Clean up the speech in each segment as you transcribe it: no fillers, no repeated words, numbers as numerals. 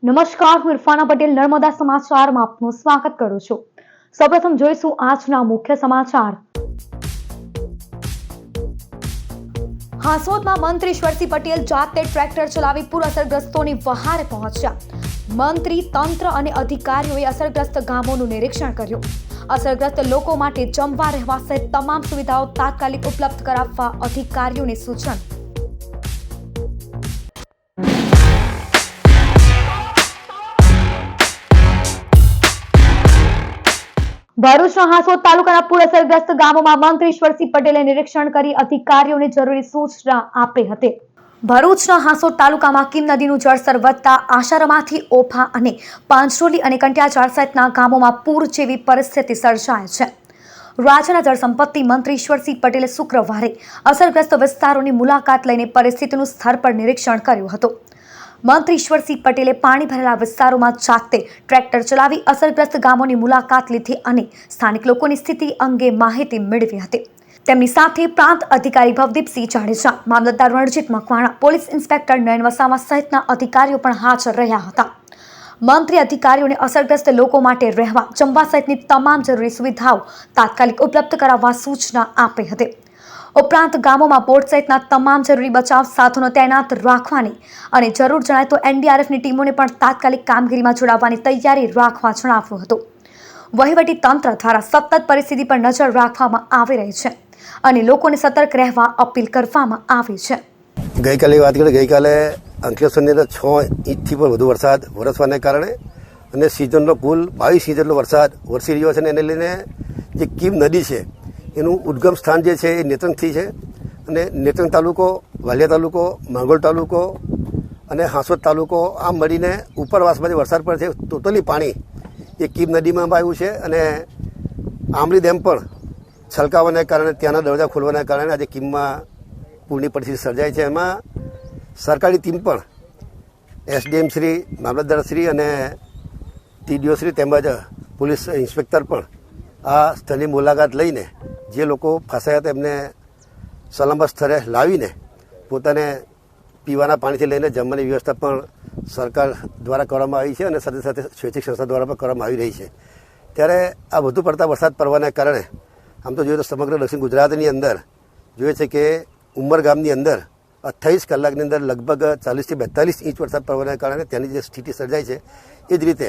નમસ્કાર, હું ઇરફાના પટેલ નર્મદા સમાચારમાં આપનું સ્વાગત કરું છું। સૌપ્રથમ જોઈશું આજના મુખ્ય સમાચાર। હાંસોદમાં મંત્રી ઈશ્વરસિંહ પટેલ જાતે ટ્રેક્ટર ચલાવી પૂર અસરગ્રસ્તોની વહારે પહોંચ્યા। મંત્રી, તંત્ર અને અધિકારીઓએ અસરગ્રસ્ત ગામોનું નિરીક્ષણ કર્યું। અસરગ્રસ્ત લોકો માટે જમવા, રહેવા સહિત તમામ સુવિધાઓ તાત્કાલિક ઉપલબ્ધ કરાવવા અધિકારીઓને સૂચન। ભરૂચના હાંસોદ તાલુકાના પૂર અસરગ્રસ્ત ગામોમાં મંત્રી ઈશ્વરસિંહ પટેલે નિરીક્ષણ કરી અધિકારીઓને જરૂરી સૂચના આપી હતી। ભરૂચના હાંસોદ તાલુકામાં કીમ નદીનું જળસ્તર વધતા આશારામાંથી ઓફા અને પાંચરોલી અને કંટિયાચાળ સહિતના ગામોમાં પૂર જેવી પરિસ્થિતિ સર્જાય છે। રાજ્યના જળસંપત્તિ મંત્રી ઈશ્વરસિંહ પટેલે શુક્રવારે અસરગ્રસ્ત વિસ્તારોની મુલાકાત લઈને પરિસ્થિતિનું સ્થળ પર નિરીક્ષણ કર્યું હતું। મંત્રી ઈશ્વરસિંહ પટેલે પાણી ભરેલા વિસ્તારોમાં જાતે ટ્રેક્ટર ચલાવી અસરગ્રસ્ત ગામોની મુલાકાત લીધી અને સ્થાનિક લોકોની સ્થિતિ અંગે માહિતી મેળવી હતી। તેમની સાથે પ્રાંત અધિકારી ભવદીપસિંહ જાડેજા, મામલતદાર રણજીત મકવાણા, પોલીસ ઇન્સ્પેક્ટર નયન વસાવા સહિતના અધિકારીઓ પણ હાજર રહ્યા હતા। મંત્રી અધિકારીઓને અસરગ્રસ્ત લોકો માટે રહેવા, જમવા સહિતની તમામ જરૂરી સુવિધાઓ તાત્કાલિક ઉપલબ્ધ કરાવવા સૂચના આપી હતી। ઉપરાંત ગામોમાં બોટ સહિતના તમામ જરૂરી બચાવ સાધનો તૈનાત રાખવાની અને જરૂર જણાય તો એનડીઆરએફની ટીમોને પણ તાત્કાલિક કામગીરીમાં જોડાવવાની તૈયારી રાખવા જણાવ્યું હતું। વહીવટી તંત્ર દ્વારા સતત પરિસ્થિતિ પર નજર રાખવામાં આવી રહી છે અને લોકોને સતર્ક રહેવા અપીલ કરવામાં આવી છે। ગઈકાલે વાત કરીએ, ગઈકાલે અંકલેશ્વરની અંદર 6 ઇંચથી પણ વધુ વરસાદ વરસવાને કારણે અને સિઝનનો કુલ 22 ઇંચ જેટલો વરસાદ વરસી રહ્યો છે અને એને લઈને જે કીમ નદી છે એનું ઉદ્ગમ સ્થાન જે છે એ નેત્રંગથી છે અને નેત્રંગ તાલુકો, વાલિયા તાલુકો, માંગોલ તાલુકો અને હાંસોદ તાલુકો આમ મળીને ઉપરવાસમાંથી વરસાદ પડે છે। ટોટલી પાણી એ કીમ નદીમાં આવ્યું છે અને આમલી ડેમ પણ છલકાવાને કારણે ત્યાંના દરવાજા ખોલવાના કારણે આજે કીમમાં પૂરની પરિસ્થિતિ સર્જાય છે। એમાં સરકારી ટીમ પણ એસડીએમ શ્રી, મામલતદાર શ્રી અને ટીડીઓ શ્રી તેમજ પોલીસ ઇન્સ્પેક્ટર પણ આ સ્થળની મુલાકાત લઈને જે લોકો ફસાયા હતા એમને સલામત સ્થળે લાવીને પોતાને પીવાના પાણીથી લઈને જમવાની વ્યવસ્થા પણ સરકાર દ્વારા કરવામાં આવી છે અને સાથે સાથે સ્વૈચ્છિક સંસ્થા દ્વારા પણ કરવામાં આવી રહી છે। ત્યારે આ વધુ પડતા વરસાદ પડવાના કારણે આમ તો જોઈએ તો સમગ્ર દક્ષિણ ગુજરાતની અંદર જોઈએ છે કે ઉમર ગામની અંદર 28 કલાકની અંદર લગભગ 40 થી 42 ઇંચ વરસાદ પડવાના કારણે ત્યાંની જે સ્થિતિ સર્જાય છે એ જ રીતે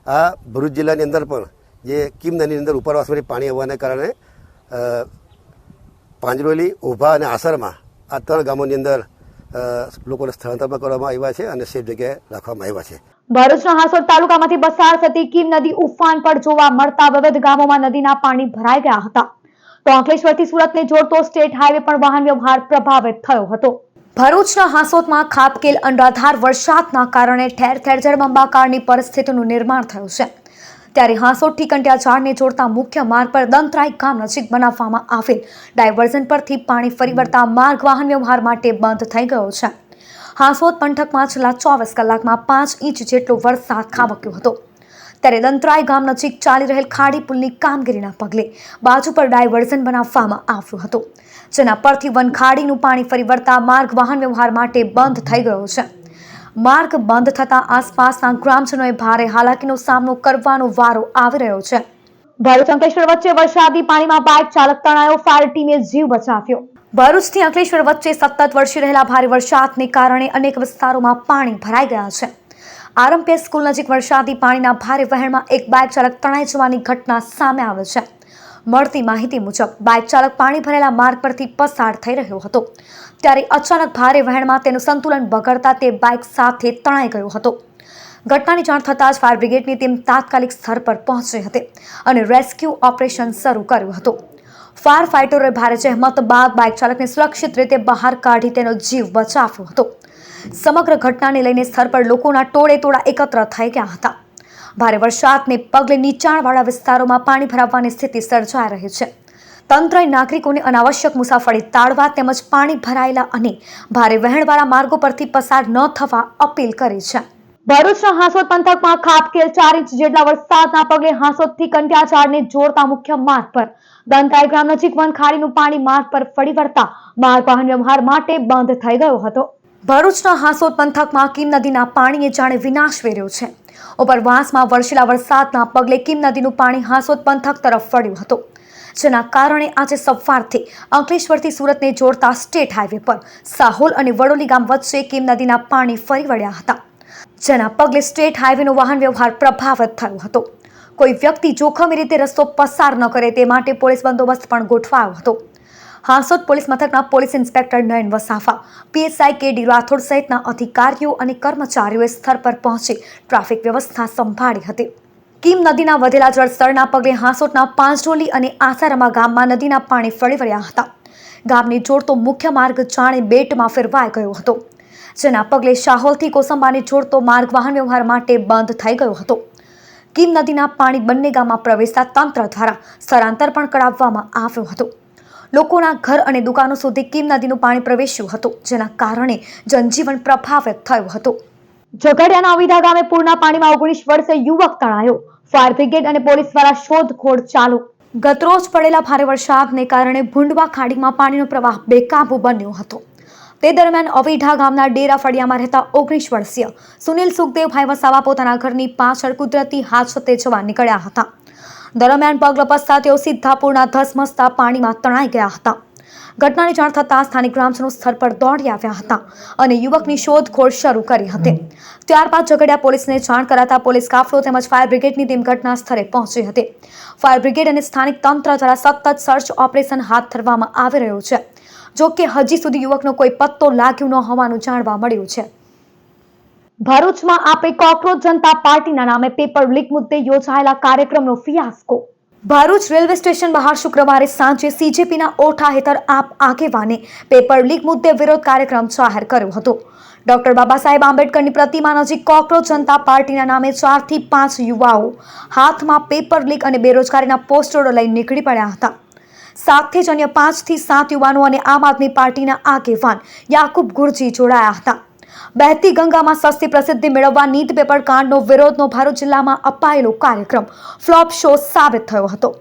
આ ભરૂચ જિલ્લાની અંદર પણ જે કીમ નદીની અંદર ઉપરવાસમાંથી પાણી આવવાને કારણે પાંજરોલી, ઓભા અને આસરમાં આ 3 ગામોની અંદર લોકોને સ્થળાંતર કરવામાં આવ્યા છે અને સેફ જગ્યાએ રાખવામાં આવ્યા છે। ભરૂચના હાંસોદ તાલુકામાંથી પસાર થતી કીમ નદી ઉફાન પર જોવા મળતા વિવિધ ગામોમાં નદીના પાણી ભરાઈ ગયા હતા તો અંકલેશ્વરથી સુરતને જોડતો સ્ટેટ હાઈવે પણ વાહન વ્યવહાર પ્રભાવિત થયો હતો। ભરૂચના હાંસોદમાં ખાબકેલ અનરાધાર વરસાદના કારણે ઠેર ઠેર જળબંબાકારની પરિસ્થિતિનું નિર્માણ થયું છે। ત્યારે હાંસોદથી કંટિયાચાળને જોડતા મુખ્ય માર્ગ પર દંતરાઈ ગામ નજીક બનાવવામાં આવેલ ડાયવર્ઝન પરથી પાણી ફરી વળતા માર્ગ વાહન વ્યવહાર માટે બંધ થઈ ગયો છે। હાંસોદ પંથકમાં છેલ્લા 24 કલાકમાં 5 ઇંચ જેટલો વરસાદ ખાબક્યો હતો। ત્યારે દંતરાઈ ગામ નજીક ચાલી રહેલ ખાડી પુલની કામગીરીના પગલે બાજુ પર ડાયવર્ઝન બનાવવામાં આવ્યું હતું, જેના પરથી વનખાડીનું પાણી ફરી વળતા માર્ગ વાહન વ્યવહાર માટે બંધ થઈ ગયો છે। માર્ગ બંધ થતા આસપાસના ગ્રામજનોએ ભારે હાલાકીનો સામનો કરવાનો વારો આવી રહ્યો છે। ભરૂચ અંકલેશ્વર વચ્ચે વરસાદી પાણીમાં બાઇક ચાલક તણાયો, ફાયર ટીમે જીવ બચાવ્યો। ભરૂચથી અંકલેશ્વર વચ્ચે સતત વરસી રહેલા ભારે વરસાદને કારણે અનેક વિસ્તારોમાં પાણી ભરાઈ ગયા છે। આરએમપીએસ સ્કૂલ નજીક વરસાદી પાણીના ભારે વહેણમાં એક બાઇક ચાલક તણાઈ જવાની ઘટના સામે આવે છે। મળતી માહિતી મુજબ બાઇક ચાલક પાણી ભરેલા માર્ગ પરથી પસાર થઈ રહ્યો હતો ત્યારે અચાનક ભારે વહેણમાં તેનું સંતુલન બગડતા તે બાઇક સાથે તણાઈ ગયો હતો। ઘટનાની જાણ થતાં જ ફાયર બ્રિગેડની ટીમ તાત્કાલિક સ્થળ પર પહોંચી હતી અને રેસ્ક્યુ ઓપરેશન શરૂ કર્યું હતું। ફાયર ફાઇટરોએ ભારે જહેમત બાદ બાઇક ચાલકને સુરક્ષિત રીતે બહાર કાઢી તેનો જીવ બચાવ્યો હતો। સમગ્ર ઘટનાને લઈને સ્થળ પર લોકોના ટોળે ટોળા એકત્ર થઈ ગયા હતા। ભારે વરસાદને પગલે નીચાણવાળા વિસ્તારોમાં પાણી ભરાવાની સ્થિતિ સર્જાઈ રહી છે। તંત્રએ નાગરિકોને અનાવશ્યક મુસાફરી ટાળવા તેમજ પાણી ભરાયેલા અને ભારે વહેણવાળા માર્ગો પરથી પસાર ન થવા અપીલ કરી છે। ભરૂચના હાંસોદ પંથકમાં ખાબકેલ 4 ઇંચ જેટલા વરસાદના પગલે હાંસોદથી કંટિયાચાળને જોડતા મુખ્ય માર્ગ પર દંતરાઈ ગામ નજીક વનખાડીનું પાણી માર્ગ પર ફરી વળતા માર્ગ વાહન વ્યવહાર માટે બંધ થઈ ગયો હતો। ભરૂચના હાંસોદ પંથકમાં કીમ નદીના પાણીએ જાણે વિનાશ વેર્યો છે. ઉપરવાસમાં વરસેલા વરસાદના પગલે કીમ નદીનું પાણી હાંસોદ પંથક તરફ વળ્યું હતું, જેના કારણે આજે સવારથી અંકલેશ્વરથી સુરતને જોડતા સ્ટેટ હાઈવે પર સાહોલ અને વડોલી ગામ વચ્ચે કીમ નદીના પાણી ફરી વળ્યા હતા, જેના પગલે સ્ટેટ હાઈવેનો વાહન વ્યવહાર પ્રભાવિત થયો હતો. કોઈ વ્યક્તિ જોખમી રીતે રસ્તો પસાર ન કરે તે માટે પોલીસ બંદોબસ્ત પણ ગોઠવાયો હતો. હાંસોદ પોલીસ મથકના પોલીસ ઇન્સ્પેક્ટર નયન વસાવા, પીએસઆઈ કે.ડી. રાઠોડ સહિતના અધિકારીઓ અને કર્મચારીઓએ સ્થળ પર પહોંચી ટ્રાફિક વ્યવસ્થા સંભાળી હતી. કીમ નદીના વધેલા જળસ્તરના પગલે હાંસોદના પાંચડોલી અને આસારામા ગામમાં નદીના પાણી ફરી વળ્યા હતા. ગામને જોડતો મુખ્ય માર્ગ જાણે બેટમાં ફેરવાઈ ગયો હતો, જેના પગલે સાહોલથી કોસંબાને જોડતો માર્ગ વાહન વ્યવહાર માટે બંધ થઈ ગયો હતો. કીમ નદીના પાણી બંને ગામમાં પ્રવેશતા તંત્ર દ્વારા સ્થળાંતર પણ કરાવવામાં આવ્યું હતું. લોકોના ઘર અને દુકાનો સુધી કીમ નદીનું પાણી પ્રવેશ્યું હતું, જેના કારણે જનજીવન પ્રભાવિત થયું હતું. ઝઘડિયાના અવિધા ગામે પૂરના પાણીમાં 19 વર્ષીય યુવક તણાયો. ફાયર બ્રિગેડ અને પોલીસ દ્વારા શોધખોળ ચાલુ. ગતરોજ પડેલા ભારે વરસાદને કારણે ભૂંડવા ખાડીમાં પાણીનો પ્રવાહ બેકાબુ બન્યો હતો. તે દરમિયાન અવિઢા ગામના ડેરા ફળિયામાં રહેતા 19 વર્ષીય સુનિલ સુખદેવભાઈ વસાવા પોતાના ઘરની પાછળ કુદરતી હાજતે જવા નીકળ્યા હતા. દરમિયાન પગ લપસતા તેઓ સીધા પૂરના ધસમસતા પાણીમાં તણાઈ ગયા હતા. ઘટનાની જાણ થતાં સ્થાનિક ગ્રામજનો સ્થળ પર દોડી આવ્યા હતા અને યુવકની શોધખોળ શરૂ કરી હતી. ત્યારબાદ ઝઘડિયા પોલીસને જાણ કરાતા પોલીસ કાફલો તેમજ ફાયર બ્રિગેડની ટીમ ઘટના સ્થળે પહોંચી હતી. ફાયર બ્રિગેડ અને સ્થાનિક તંત્ર દ્વારા સતત સર્ચ ઓપરેશન હાથ ધરવામાં આવી રહ્યું છે. જો કે હજી સુધી યુવકનો કોઈ પત્તો લાગ્યો ન હોવાનું જાણવા મળ્યું છે. ભરૂચમાં આપે કોકરોચ જનતા પાર્ટીના નામે પેપર લીક મુદ્દે યોજાયેલા કાર્યક્રમનો ફિયાસ્કો. ભરૂચ રેલવે સ્ટેશન બહાર શુક્રવારે સાંજે સીજેપીના ઓઠા હેઠળ આપ આગેવાને પેપર લીક મુદ્દે વિરોધ કાર્યક્રમ જાહેર કર્યો હતો. ડોક્ટર બાબા સાહેબ આંબેડકરની પ્રતિમા નજીક કોકરોચ જનતા પાર્ટીના નામે 4 થી 5 યુવાઓ હાથમાં પેપર લીક અને બેરોજગારીના પોસ્ટરો લઈ નીકળી પડ્યા હતા. સાથે જ અન્ય 5 થી 7 યુવાનો અને આમ આદમી પાર્ટીના આગેવાન યાકુબ ગુરજી જોડાયા હતા. બહેતી ગંગામાં સસ્તી પ્રસિદ્ધિ મેળવવા નીટ પેપર કાંડનો વિરોધનો ભરૂચ જિલ્લામાં અપાયેલો કાર્યક્રમ ફ્લોપ શો સાબિત થયો હતો.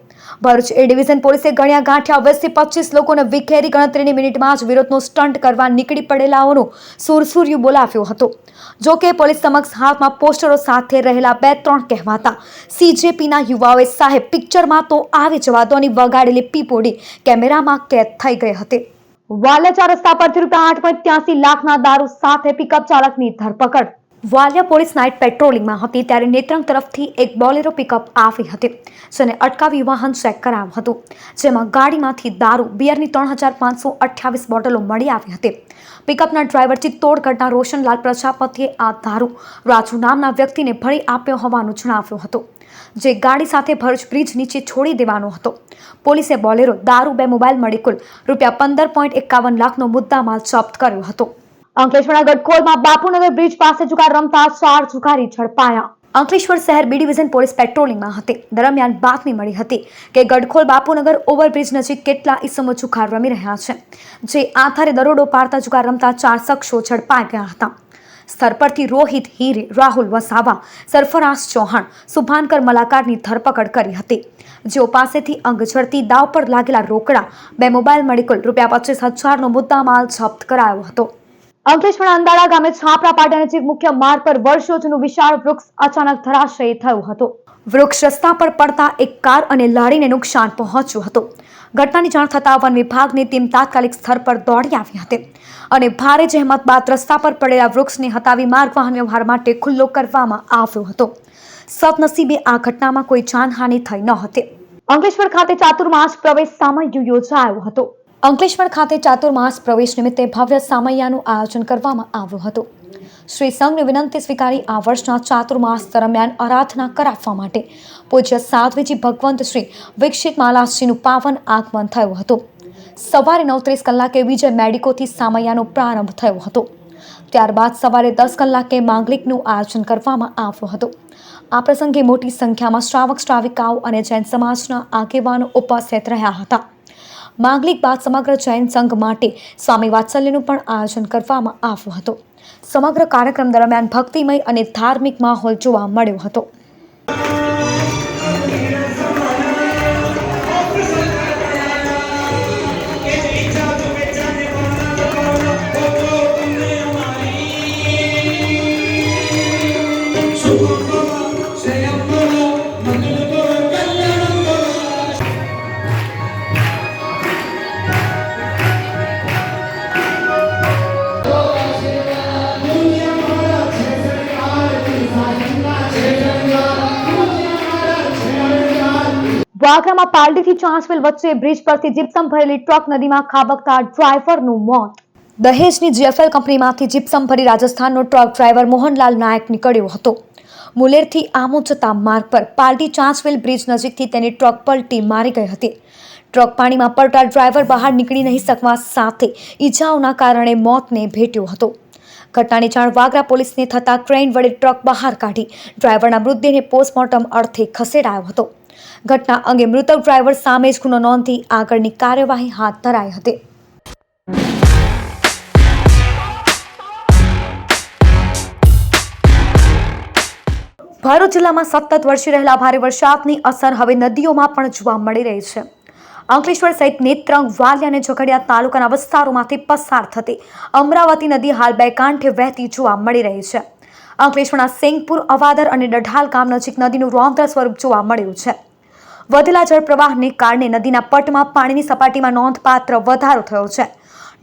ભરૂચ એ ડિવિઝન પોલીસે ગણ્યા ગાંઠ્યા 20 થી 25 લોકોને વિખેરી ગણતરીની મિનિટમાં જ વિરોધનો સ્ટન્ટ કરવા નીકળી પડેલાઓનો સુરસુર્યું બોલાવ્યો હતો. જો કે પોલીસ સમક્ષ હાથમાં પોસ્ટરો સાથે રહેલા 2-3 કહેવાતા સીજેપીના યુવાઓએ સાહેબ પિક્ચરમાં તો આવી જવા દોની વગાડેલી પીપોડી કેમેરામાં કેદ થઈ ગઈ હતી. વાલિયા રસ્તા પરથી ₹8.83 લાખના દારૂ સાથે પિકઅપ ચાલકની ધરપકડ. વાલિયા પોલીસ નાઇટ પેટ્રોલિંગમાં હતી ત્યારે નેત્રંગ તરફથી એક બોલેરો પિકઅપ આવી હતી, જેને અટકાવી વાહન ચેક કરાવ્યું હતું, જેમાં ગાડીમાંથી દારૂ બિયરની 3528 બોટલો મળી આવી હતી. પિકઅપના ડ્રાઈવર ચિત્તોડગઢના રોશનલાલ પ્રજાપતિએ આ દારૂ રાજુ નામના વ્યક્તિને ભરી આપ્યો હોવાનું જણાવ્યું હતું, જે ગાડી સાથે ભરૂચ બ્રિજ નીચે છોડી દેવાનો હતો. પોલીસે બોલેરો, દારૂ, 2 મોબાઈલ મળી કુલ ₹15.51 લાખનો મુદ્દામાલ જપ્ત કર્યો હતો. અંકલેશ્વરના ગડખોલમાં બાપુનગર બ્રિજ પાસે જુગાર રમતા 4 જુગારી ઝડપાયા. અંકલેશ્વર શહેર બી ડિવિઝન પોલીસ પેટ્રોલિંગમાં હતી. દરમિયાન બાતમી મળી હતી કે ગડખોલ બાપુનગર ઓવરબ્રિજ નજીક કેટલા ઈસમો જુગાર રમી રહ્યા છે, જે આધારે દરોડો પાડતા જુગાર રમતા 4 શખ્સો ઝડપાઈ ગયા હતા. સ્થળ પરથી રોહિત હીરે, રાહુલ વસાવા, સરફરાઝ ચૌહાણ, સુભાનકર મલાકારની ધરપકડ કરી હતી, જેઓ પાસેથી અંગ ઝડતી દાવ પર લાગેલા રોકડા, 2 મોબાઈલ મળી કુલ ₹25,000નો મુદ્દામાલ જપ્ત કરાયો હતો. અંકલેશ્વરના અંદાળા ગામે છાપરા પાટા નજીક મુખ્ય માર્ગ પર વર્ષો જૂનું વિશાળ વૃક્ષ અચાનક ધરાશયી થયું હતું. વૃક્ષ રસ્તા પર પડતા એક કાર અને લારીને નુકસાન પહોંચ્યું હતું. ઘટનાની જાણ થતાં વન વિભાગની ટીમ તાત્કાલિક સ્થળ પર દોડી આવી હતી અને ભારે જહેમત બાદ રસ્તા પર પડેલા વૃક્ષને હટાવી માર્ગ વાહન વ્યવહાર માટે ખુલ્લો કરવામાં આવ્યો હતો. સદનસીબે આ ઘટનામાં કોઈ જાનહાનિ થઈ ન હતી. અંકલેશ્વર ખાતે ચાતુર્માસ પ્રવેશ સામૈયું યોજાયો હતો. અંકલેશ્વર ખાતે ચાતુર્માસ પ્રવેશ નિમિત્તે ભવ્ય સામૈયાનું આયોજન કરવામાં આવ્યું હતું. શ્રી સંઘની વિનંતી સ્વીકારી આ વર્ષના ચાતુર્માસ દરમિયાન આરાધના કરાવવા માટે પૂજ્ય સાધ્વીજી ભગવંત શ્રી વિકસિત માલાસજીનું પાવન આગમન થયું હતું. સવારે 9:30 કલાકે વિજય મેડિકોથી સામૈયાનો પ્રારંભ થયો હતો. ત્યારબાદ સવારે 10 કલાકે માંગલિકનું આયોજન કરવામાં આવ્યું હતું. આ પ્રસંગે મોટી સંખ્યામાં શ્રાવક શ્રાવિકાઓ અને જૈન સમાજના આગેવાનો ઉપસ્થિત રહ્યા હતા. માંગલિક બાદ સમગ્ર જૈન સંઘ માટે સ્વામી વાત્સલ્યનું પણ આયોજન કરવામાં આવ્યું હતું. સમગ્ર કાર્યક્રમ દરમિયાન ભક્તિમય અને ધાર્મિક માહોલ જોવા મળ્યો હતો. વાગરામાં પાલડીથી ચાંચવેલ વચ્ચે બ્રિજ પરથી જીપ્સમ ભરેલી ટ્રક નદીમાં ખાબકતા ડ્રાઈવરનું મોત. દહેજની જીએફએલ કંપનીમાંથી જીપ્સમ ભરી રાજસ્થાનનો ટ્રક ડ્રાઈવર મોહનલાલ નાયક નીકળ્યો હતો. મુલેરથી આમો જતા માર્ગ પર પાલડી ચાંચવેલ બ્રિજ નજીકથી તેની ટ્રક પલટી મારી ગઈ હતી. ટ્રક પાણીમાં પડતા ડ્રાઈવર બહાર નીકળી નહીં શકવા સાથે ઈજાઓના કારણે મોતને ભેટ્યો હતો. ઘટનાની જાણ વાગરા પોલીસને થતાં ક્રેન વડે ટ્રક બહાર કાઢી ડ્રાઈવરના મૃતદેહને પોસ્ટમોર્ટમ અર્થે ખસેડાયો હતો. ઘટના અંગે મૃતક ડ્રાઈવર સામે જ ગુનો નોંધી આગળની કાર્યવાહી હાથ ધરાઈ હતી. ભરૂચ જિલ્લામાં સતત વરસી રહેલા ભારે વરસાદની અસર હવે નદીઓમાં પણ જોવા મળી રહી છે. અંકલેશ્વર સહિત નેત્રંગ, વાલિયા અને ઝઘડિયા તાલુકાના વિસ્તારોમાંથી પસાર થતી અમરાવતી નદી હાલ બે કાંઠે વહેતી જોવા મળી રહી છે. અંકલેશ્વરના સિંગપુર, અવાદર અને ડઢાલ ગામ નજીક નદીનું રૌદ્ર સ્વરૂપ જોવા મળ્યું છે. વધેલા જળપ્રવાહને કારણે નદીના પટમાં પાણીની સપાટીમાં નોંધપાત્ર વધારો થયો છે.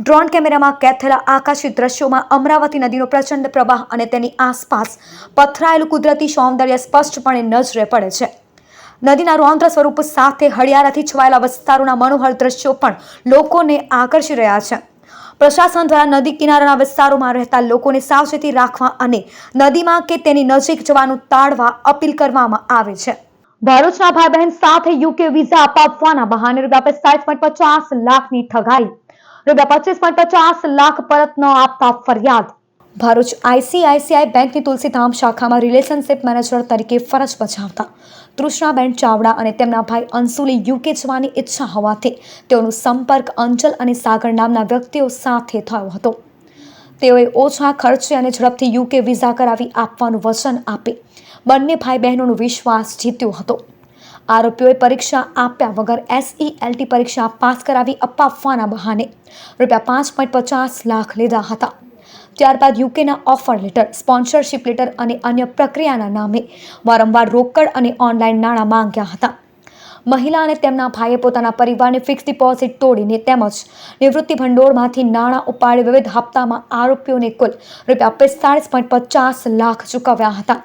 ડ્રોન કેમેરામાં કેદ થયેલા આકાશી દ્રશ્યોમાં અમરાવતી નદીનો પ્રચંડ પ્રવાહ અને તેની આસપાસ પથરાયેલું કુદરતી સૌંદર્ય સ્પષ્ટપણે નજરે પડે છે. નદીના રૌદ્ર સ્વરૂપ સાથે હળિયાળાથી છવાયેલા વિસ્તારોના મનોહર દ્રશ્યો પણ લોકોને આકર્ષી રહ્યા છે. પ્રશાસન દ્વારા નદી કિનારાના વિસ્તારોમાં રહેતા લોકોને સાવચેતી રાખવા અને નદીમાં કે તેની નજીક જવાનું ટાળવા અપીલ કરવામાં આવે છે. ભરૂચના ભાઈ બહેન સાથે યુકે વિઝા અપાવવાના બહાને ₹45.50 લાખની ઠગાઈ. ₹25.50 લાખ પરત ન આપતા ફરિયાદ. ભરૂચ આઈસીઆઈસીઆઈ બેંકની તુલસીધામ શાખામાં રિલેશનશિપ મેનેજર તરીકે ફરજ બજાવતા તૃષ્ણાબેન ચાવડા અને તેમના ભાઈ અંશુલી યુકે જવાની ઈચ્છા હોવાથી તેઓનો સંપર્ક અંચલ અને સાગર નામના વ્યક્તિઓ સાથે થયો હતો. તેઓએ ઓછા ખર્ચે અને ઝડપથી યુકે વિઝા કરાવી આપવાનું વચન આપી બંને ભાઈ બહેનોનો વિશ્વાસ જીત્યો હતો. આરોપીઓએ પરીક્ષા આપ્યા વગર SELT પરીક્ષા પાસ કરાવી અપાવવાના બહાને ₹5.50 લાખ લીધા હતા. ત્યારબાદ યુકેના ઓફર લેટર, સ્પોન્સરશિપ લેટર અને અન્ય પ્રક્રિયાના નામે વારંવાર રોકડ અને ઓનલાઈન નાણાં માંગ્યા હતા. મહિલા અને તેમના ભાઈએ પોતાના પરિવારની ફિક્સ ડિપોઝિટ તોડીને તેમજ નિવૃત્તિ ભંડોળમાંથી નાણાં ઉપાડી વિવિધ હપ્તામાં આરોપીઓને કુલ ₹45.50 લાખ ચૂકવ્યા હતા.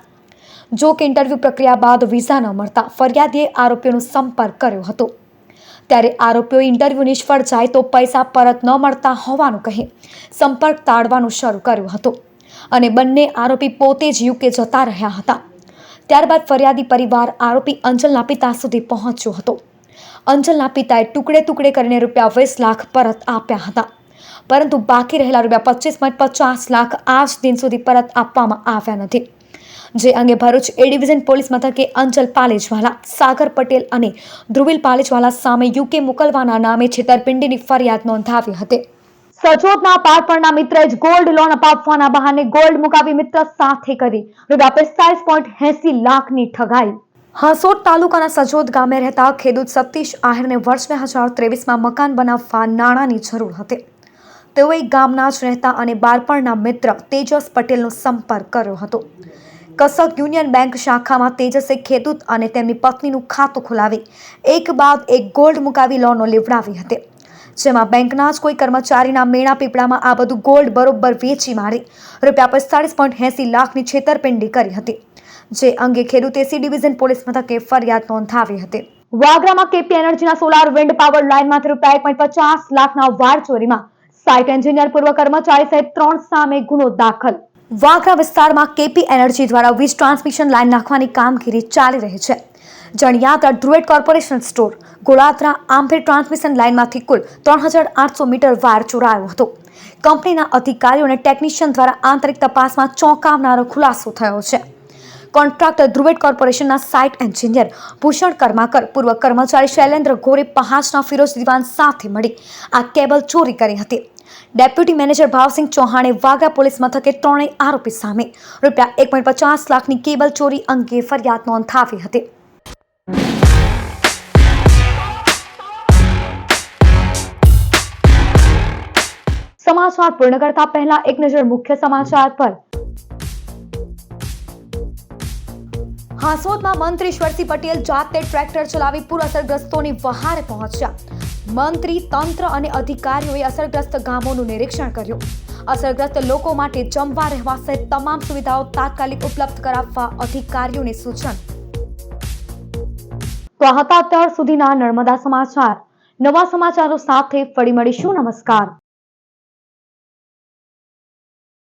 જો કે ઇન્ટરવ્યૂ પ્રક્રિયા બાદ વિઝા ન મળતા ફરિયાદીએ આરોપીઓનો સંપર્ક કર્યો હતો. ત્યારે આરોપીઓએ ઇન્ટરવ્યૂ નિષ્ફળ જાય તો પૈસા પરત ન મળતા હોવાનું કહી સંપર્ક ટાળવાનું શરૂ કર્યું હતું અને બંને આરોપી પોતે જ યુકે જતા રહ્યા હતા. ત્યારબાદ ફરિયાદી પરિવાર આરોપી અંચલના પિતા સુધી પહોંચ્યો હતો. અંચલના પિતાએ ટુકડે ટુકડે કરીને ₹20 લાખ પરત આપ્યા હતા, પરંતુ બાકી રહેલા ₹25.50 લાખ આજ દિન સુધી પરત આપવામાં આવ્યા નથી. જે અંગે ભરૂચ એ ડિવિઝન પોલીસ મથકે અંચલ પાલેજવાલા, સાગર પટેલ અને ધ્રુવિલ પાલેજવાલા સામે યુકે મોકલવાના નામે છેતરપિંડીની ફરિયાદ નોંધાવી હતી. સચોટના પારપણના મિત્રએ જ ગોલ્ડ લોન અપાવવાના બહાને ગોલ્ડ મુકાવી મિત્ર સાથે કરી ₹45.80 લાખની ઠગાઈ. હાંસોટ તાલુકાના સજોદ ગામે રહેતા ખેડૂત સતીશ આહિરને વર્ષ 2023માં મકાન બનાવવા નાણાંની જરૂર હતી. તેઓએ ગામના જ રહેતા અને બાળપણના મિત્ર તેજસ પટેલનો સંપર્ક કર્યો હતો. કસક યુનિયન બેંક શાખામાં તેજસે ખેડૂત અને તેમની પત્નીનું ખાતું ખોલાવી એક બાદ એક ગોલ્ડ મુકાવી લોનો લેવડાવી હતી. જેમાં બેંકના જ કોઈ કર્મચારીના મેણા પીપળામાં આ બધું ગોલ્ડ બરોબર વેચી મારી ₹45.80 લાખની છેતરપિંડી કરી હતી. જે અંગે ખેડૂતે સી ડિવિઝન પોલીસ મથકે ફરિયાદ નોંધાવી હતી. વાગરામાં કેપી એનર્જીના સોલાર વિન્ડ પાવર લાઇનમાંથી ₹1.50 લાખના વાડ ચોરીમાં સાઇટ એન્જિનિયર, પૂર્વ કર્મચારી સહિત 3 સામે ગુનો દાખલ. વાગરા વિસ્તારમાં કેપી એનર્જી દ્વારા વીજ ટ્રાન્સમિશન લાઇન નાખવાની કામગીરી ચાલી રહી છે. જણિયાત્રા ધ્રુવેટ કોર્પોરેશન સ્ટોર, ગોળાત્રા આંભેર ટ્રાન્સમિશન લાઇનમાંથી કુલ 3800 મીટર વાયર ચોરાયો હતો. કંપનીના અધિકારીઓ અને ટેકનિશિયન દ્વારા આંતરિક તપાસમાં ચોંકાવનારો ખુલાસો થયો છે. કોન્ટ્રાક્ટર ધ્રુવેટ કોર્પોરેશનના સાઇટ એન્જિનિયર ભૂષણ કર્માકર, પૂર્વ કર્મચારી શૈલેન્દ્ર ગોરે પહાજના ફિરોજ દિવાન સાથે મળી આ કેબલ ચોરી કરી હતી. ડેપ્યુટી મેનેજર ભાવસિંહ ચૌહાણે વાગરા પોલીસ મથકે ત્રણેય આરોપી સામે ₹1.50 લાખની કેબલ ચોરી અંગે ફરિયાદ નોંધાવી હતી. સમાચાર પૂર્ણ કરતા પહેલા એક નજર મુખ્ય સમાચાર પર. હાંસોદમાં મંત્રી ઈશ્વરસિંહ પટેલ જાતે ટ્રેક્ટર ચલાવી પૂર અસરગ્રસ્તોની વહારે પહોંચ્યા. મંત્રી, તંત્ર અને અધિકારીઓએ અસરગ્રસ્ત ગામોનું નિરીક્ષણ કર્યું. અસરગ્રસ્ત લોકો માટે જમવા, રહેવા સહિત તમામ સુવિધાઓ તાત્કાલિક ઉપલબ્ધ કરાવવા અધિકારીઓને સૂચન. તો આ હતા અત્યાર સુધીના નર્મદા સમાચાર. નવા સમાચારો સાથે ફરી મળીશું. નમસ્કાર.